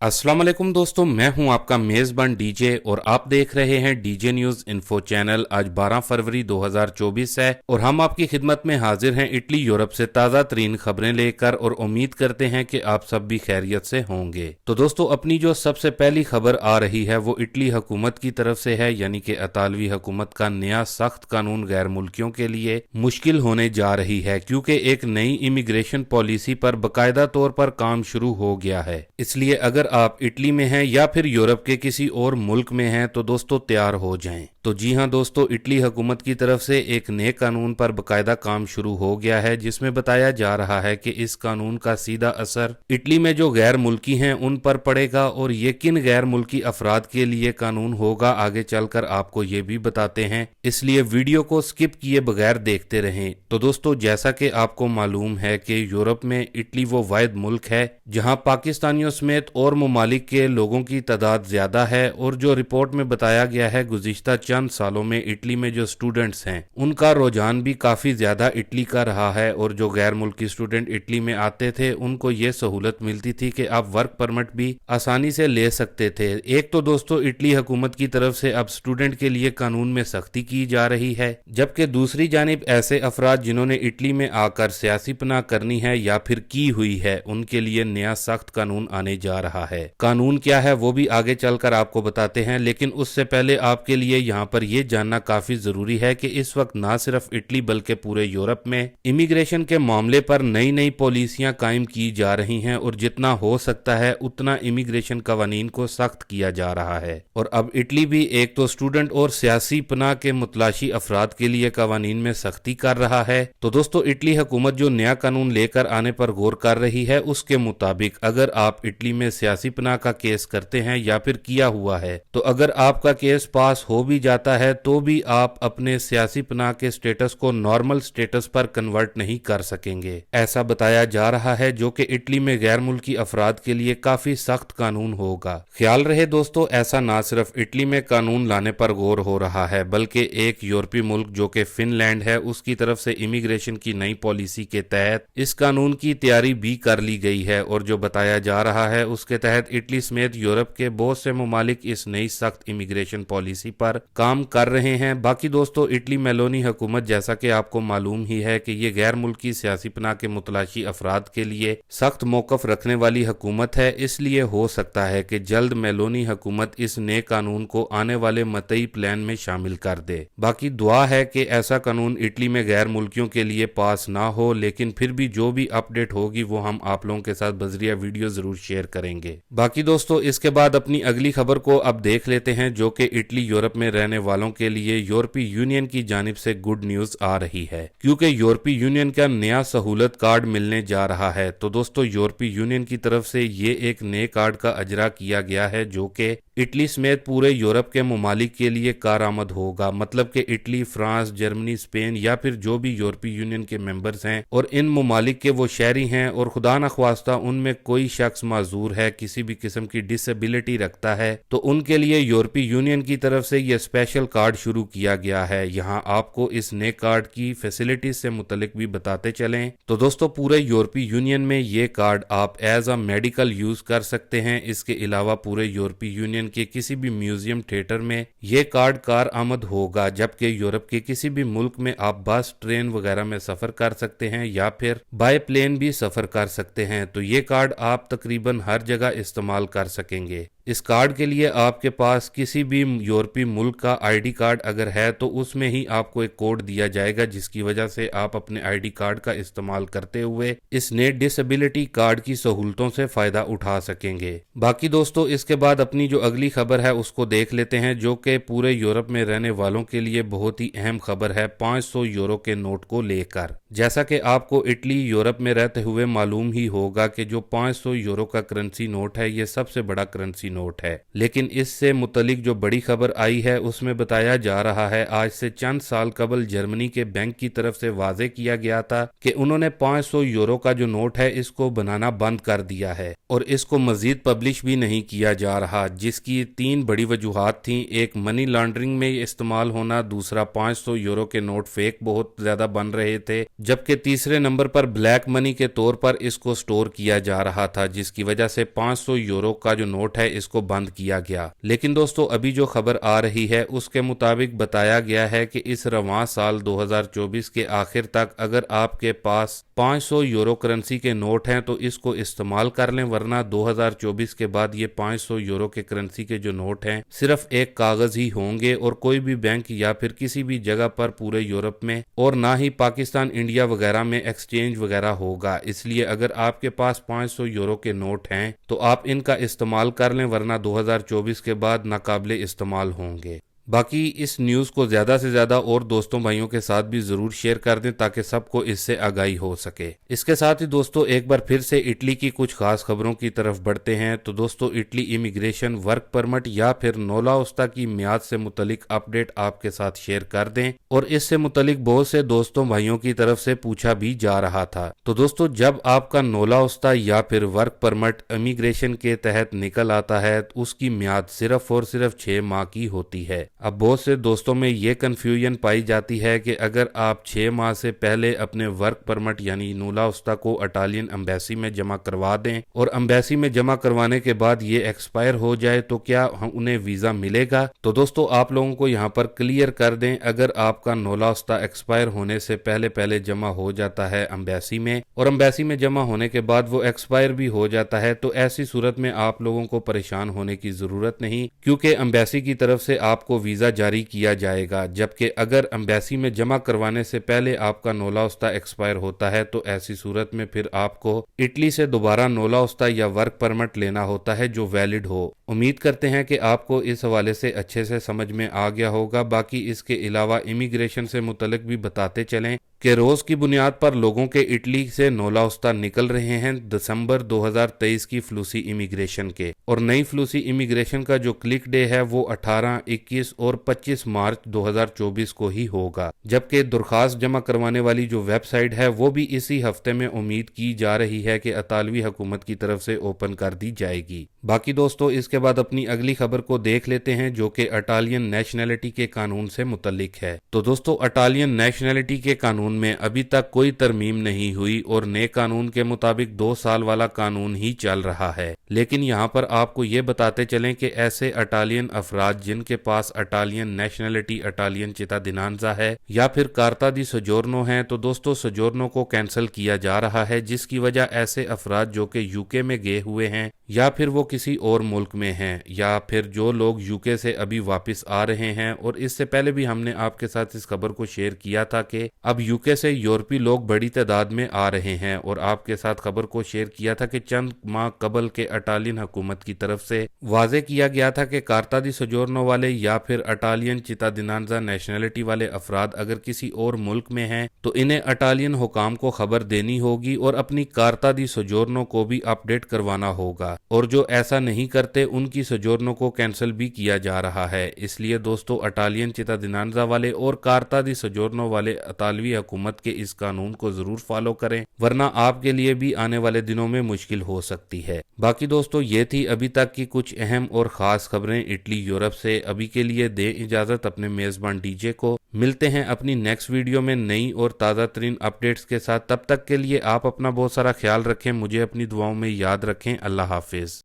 अस्सलाम वालेकुम दोस्तों, मैं हूं आपका मेज़बान डीजे और आप देख रहे हैं डीजे न्यूज़ इन्फो चैनल। आज 12 फरवरी 2024 है और हम आपकी खिदमत में हाजिर हैं इटली यूरोप से ताज़ा तरीन खबरें लेकर और उम्मीद करते हैं कि आप सब भी खैरियत से होंगे। तो दोस्तों, अपनी जो सबसे पहली खबर आ रही है वो इटली हुकूमत की तरफ से है, यानी कि इतालवी हुकूमत का नया सख्त कानून गैर मुल्कियों के लिए मुश्किल होने जा रही है, क्योंकि एक नई इमिग्रेशन पॉलिसी पर बाकायदा तौर पर काम शुरू हो गया है। इसलिए अगर आप इटली में हैं या फिर यूरोप के किसी और मुल्क में हैं तो दोस्तों तैयार हो जाएं। तो जी हां दोस्तों, इटली हुकूमत की तरफ से एक नए कानून पर बाकायदा काम शुरू हो गया है, जिसमें बताया जा रहा है कि इस कानून का सीधा असर इटली में जो गैर मुल्की हैं उन पर पड़ेगा और ये किन गैर मुल्की अफराद के लिए कानून होगा आगे चलकर आपको ये भी बताते हैं, इसलिए वीडियो को स्किप किए बगैर देखते रहें। तो दोस्तों, जैसा कि आपको मालूम है कि यूरोप में इटली वो वाहिद मुल्क है जहां पाकिस्तानियों समेत और ममालिक के लोगों की तादाद ज्यादा है, और जो रिपोर्ट में बताया गया है गुज़िश्ता चंद सालों में इटली में जो स्टूडेंट्स हैं उनका रुझान भी काफी ज्यादा इटली का रहा है, और जो गैर मुल्की स्टूडेंट इटली में आते थे उनको ये सहूलत मिलती थी कि आप वर्क परमिट भी आसानी से ले सकते थे। एक तो दोस्तों इटली हुकूमत की तरफ से अब स्टूडेंट के लिए कानून में सख्ती की जा रही है, जबकि दूसरी जानिब ऐसे अफराद जिन्होंने इटली में आकर सियासी पनाह करनी है या फिर की हुई है उनके लिए नया सख्त कानून आने जा रहा है। कानून क्या है वो भी आगे चलकर आपको बताते हैं, लेकिन उससे पहले आपके लिए यहाँ पर यह जानना काफी जरूरी है कि इस वक्त ना सिर्फ इटली बल्कि पूरे यूरोप में इमिग्रेशन के मामले पर नई नई पॉलिसियां कायम की जा रही हैं और जितना हो सकता है उतना इमिग्रेशन कवानीन को सख्त किया जा रहा है। और अब इटली भी एक तो स्टूडेंट और सियासी पनाह के मुतलाशी अफराद के लिए कवानीन में सख्ती कर रहा है। तो दोस्तों, इटली हुकूमत जो नया कानून लेकर आने पर गौर कर रही है उसके मुताबिक अगर आप इटली में सियासी पनाह का केस करते हैं या फिर किया हुआ है, तो अगर आपका केस पास हो भी जाता है तो भी आप अपने सियासी पनाह के स्टेटस को नॉर्मल स्टेटस पर कन्वर्ट नहीं कर सकेंगे, ऐसा बताया जा रहा है, जो कि इटली में गैर मुल्की अफराद के लिए काफी सख्त कानून होगा। ख्याल रहे दोस्तों, ऐसा ना सिर्फ इटली में कानून लाने पर गौर हो रहा है बल्कि एक यूरोपीय मुल्क जो कि फिनलैंड है उसकी तरफ से इमिग्रेशन की नई पॉलिसी के तहत इस कानून की तैयारी भी कर ली गई है, और जो बताया जा रहा है उसके तहत इटली समेत यूरोप के बहुत से ममालिक इस नई सख्त इमिग्रेशन पॉलिसी पर काम कर रहे हैं। बाकी दोस्तों, इटली मेलोनी हुकूमत जैसा कि आपको मालूम ही है कि ये गैर मुल्की सियासी पनाह के मुतलाशी अफराद के लिए सख्त मौकफ रखने वाली हुकूमत है, इसलिए हो सकता है कि जल्द मेलोनी हुकूमत इस नए कानून को आने वाले मतई प्लान में शामिल कर दे। बाकी दुआ है कि ऐसा कानून इटली में गैर मुल्कियों के लिए पास ना हो, लेकिन फिर भी जो भी अपडेट होगी वो हम आप लोगों के साथ बजरिया वीडियो जरूर शेयर करेंगे। बाकी दोस्तों, इसके बाद अपनी अगली खबर को अब देख लेते हैं, जो कि इटली यूरोप में रहने वालों के लिए यूरोपीय यूनियन की जानिब से गुड न्यूज आ रही है, क्योंकि यूरोपीय यूनियन का नया सहूलत कार्ड मिलने जा रहा है। तो दोस्तों, यूरोपीय यूनियन की तरफ से ये एक नए कार्ड का अजरा किया गया है जो कि इटली समेत पूरे यूरोप के ममालिक के लिए कारआमद होगा। मतलब कि इटली, फ्रांस, जर्मनी, स्पेन या फिर जो भी यूरोपीय यूनियन के मेंबर्स हैं और इन ममालिक के वो शहरी हैं और खुदा न ख्वास्ता उनमें कोई शख्स माजूर है, किसी भी किस्म की डिसेबिलिटी रखता है, तो उनके लिए यूरोपीय यूनियन की तरफ से ये स्पेशल कार्ड शुरू किया गया है। यहाँ आपको इस नए कार्ड की फैसिलिटीज से मुतलिक भी बताते चलें। तो दोस्तों, पूरे यूरोपीय यूनियन में ये कार्ड आप एज अ मेडिकल यूज कर सकते हैं। इसके अलावा पूरे यूरोपीय यूनियन के किसी भी म्यूजियम, थिएटर में यह कार्ड कारआमद होगा, जबकि यूरोप के किसी भी मुल्क में आप बस, ट्रेन वगैरह में सफर कर सकते हैं या फिर बाय प्लेन भी सफर कर सकते हैं। तो ये कार्ड आप तकरीबन हर जगह इस्तेमाल कर सकेंगे। इस कार्ड के लिए आपके पास किसी भी यूरोपीय मुल्क का आईडी कार्ड अगर है तो उसमें ही आपको एक कोड दिया जाएगा, जिसकी वजह से आप अपने आईडी कार्ड का इस्तेमाल करते हुए इस नए डिसेबिलिटी कार्ड की सहूलतों से फायदा उठा सकेंगे। बाकी दोस्तों, इसके बाद अपनी जो अगली खबर है उसको देख लेते हैं, जो कि पूरे यूरोप में रहने वालों के लिए बहुत ही अहम खबर है 500 यूरो के नोट को लेकर। जैसा कि आपको इटली यूरोप में रहते हुए मालूम ही होगा कि जो 500 यूरो का करेंसी नोट है ये सबसे बड़ा करेंसी नोट है। लेकिन इससे मुतलिक जो बड़ी खबर आई है उसमें बताया जा रहा है आज से चंद साल कबल जर्मनी के बैंक की तरफ से वाजे किया गया था कि उन्होंने 500 यूरो का जो नोट है इसको बनाना बंद कर दिया है और इसको मजीद पब्लिश भी नहीं किया जा रहा, जिसकी 3 बड़ी वजूहात थी। एक, मनी लॉन्ड्रिंग में इस्तेमाल होना, दूसरा 500 यूरो के नोट फेक बहुत ज्यादा बन रहे थे, जबकि तीसरे नंबर पर ब्लैक मनी के तौर पर इसको स्टोर किया जा रहा था, जिसकी वजह से 500 यूरो का जो नोट है इसको बंद किया गया। लेकिन दोस्तों अभी जो खबर आ रही है उसके मुताबिक बताया गया है कि इस रवां साल 2024 के आखिर तक अगर आपके पास 500 यूरो करेंसी के नोट हैं तो इसको इस्तेमाल कर लें, वरना 2024 के बाद ये 500 यूरो के करेंसी के जो नोट हैं सिर्फ एक कागज ही होंगे और कोई भी बैंक या फिर किसी भी जगह पर पूरे यूरोप में और ना ही पाकिस्तान, इंडिया वगैरह में एक्सचेंज वगैरह होगा। इसलिए अगर आपके पास 500 यूरो के नोट हैं तो आप इनका इस्तेमाल कर लें, वरना 2024 के बाद नाकाबिले इस्तेमाल होंगे। बाकी इस न्यूज़ को ज़्यादा से ज़्यादा और दोस्तों भाइयों के साथ भी ज़रूर शेयर कर दें ताकि सबको इससे आगाही हो सके। इसके साथ ही दोस्तों एक बार फिर से इटली की कुछ खास खबरों की तरफ बढ़ते हैं। तो दोस्तों इटली इमिग्रेशन वर्क परमिट या फिर नोला ओस्ता की मियाद से मुतलिक अपडेट आपके साथ शेयर कर दें और इससे मुतलिक बहुत से दोस्तों भाइयों की तरफ से पूछा भी जा रहा था। तो दोस्तों जब आपका नोला ओस्ता या फिर वर्क परमिट इमिग्रेशन के तहत निकल आता है तो उसकी मियाद सिर्फ और सिर्फ 6 माह की होती है। अब बहुत से दोस्तों में ये कंफ्यूजन पाई जाती है कि अगर आप 6 माह से पहले अपने वर्क परमिट यानी नोला ओस्ता को इटालियन एम्बेसी में जमा करवा दें और एम्बेसी में जमा करवाने के बाद ये एक्सपायर हो जाए तो क्या उन्हें वीजा मिलेगा? तो दोस्तों आप लोगों को यहाँ पर क्लियर कर दें, अगर आपका नोला ओस्ता एक्सपायर होने से पहले जमा हो जाता है एम्बेसी में और एम्बेसी में जमा होने के बाद वो एक्सपायर भी हो जाता है तो ऐसी सूरत में आप लोगों को परेशान होने की जरूरत नहीं, क्योंकि एम्बेसी की तरफ से आपको वीजा जारी किया जाएगा। जबकि अगर एम्बेसी में जमा करवाने से पहले आपका नोला ओस्ता एक्सपायर होता है तो ऐसी सूरत में फिर आपको इटली से दोबारा नोला ओस्ता या वर्क परमिट लेना होता है जो वैलिड हो। उम्मीद करते हैं कि आपको इस हवाले से अच्छे से समझ में आ गया होगा। बाकी इसके अलावा इमिग्रेशन से मुतल्लिक भी बताते चलें कि रोज की बुनियाद पर लोगों के इटली से नोला ओस्ता निकल रहे हैं दिसंबर 2023 की फ्लूसी इमिग्रेशन के, और नई फ्लूसी इमिग्रेशन का जो क्लिक डे है वो 18, 21 और 25 मार्च 2024 को ही होगा। जबकि दरखास्त जमा करवाने वाली जो वेबसाइट है वो भी इसी हफ्ते में उम्मीद की जा रही है कि इतालवी हुकूमत की तरफ से ओपन कर दी जाएगी। बाकी दोस्तों इसके बाद अपनी अगली खबर को देख लेते हैं जो कि इटालियन नेशनैलिटी के कानून से मुतल्लिक है। तो दोस्तों इटालियन नेशनैलिटी के कानून में अभी तक कोई तरमीम नहीं हुई और नए कानून के मुताबिक 2 साल वाला कानून ही चल रहा है। लेकिन यहाँ पर आपको ये बताते चलें कि ऐसे इटालियन अफराद जिनके पास इटालियन नेशनैलिटी इटालियन चितादिनांजा है या फिर कार्ता दी सोजोर्नो है, तो दोस्तों सोजोर्नो को कैंसिल किया जा रहा है, जिसकी वजह ऐसे अफराद जो कि यूके में गए हुए हैं या फिर वो किसी और मुल्क में हैं या फिर जो लोग यूके से अभी वापस आ रहे हैं, और इससे पहले भी हमने आपके साथ इस खबर को शेयर किया था कि अब यूके से यूरोपीय लोग बड़ी तादाद में आ रहे हैं, और आपके साथ खबर को शेयर किया था कि चंद माह कबल के इटालियन हुकूमत की तरफ से वाजे किया गया था कि कार्ता दी सोजोर्नो वाले या फिर इटालियन चितादिनांजा नेशनैलिटी वाले अफराद अगर किसी और मुल्क में हैं तो इन्हें इटालियन हुकाम को खबर देनी होगी और अपनी कार्ता दी सोजोर्नो को भी अपडेट करवाना होगा, और जो ऐसा नहीं करते उनकी सोजोर्नो को कैंसिल भी किया जा रहा है। इसलिए दोस्तों इटालियन चितादिनांजा वाले और कार्ता दी सोजोर्नो वाले इतालवी हुकूमत के इस कानून को जरूर फॉलो करें, वरना आपके लिए भी आने वाले दिनों में मुश्किल हो सकती है। बाकी दोस्तों ये थी अभी तक की कुछ अहम और खास खबरें इटली यूरोप से। अभी के लिए दें इजाजत अपने मेजबान डीजे को। मिलते हैं अपनी नेक्स्ट वीडियो में नई और ताज़ा तरीन अपडेट्स के साथ। तब तक के लिए आप अपना बहुत सारा ख्याल रखें, मुझे अपनी दुआओं में याद रखें। अल्लाह हाफिज।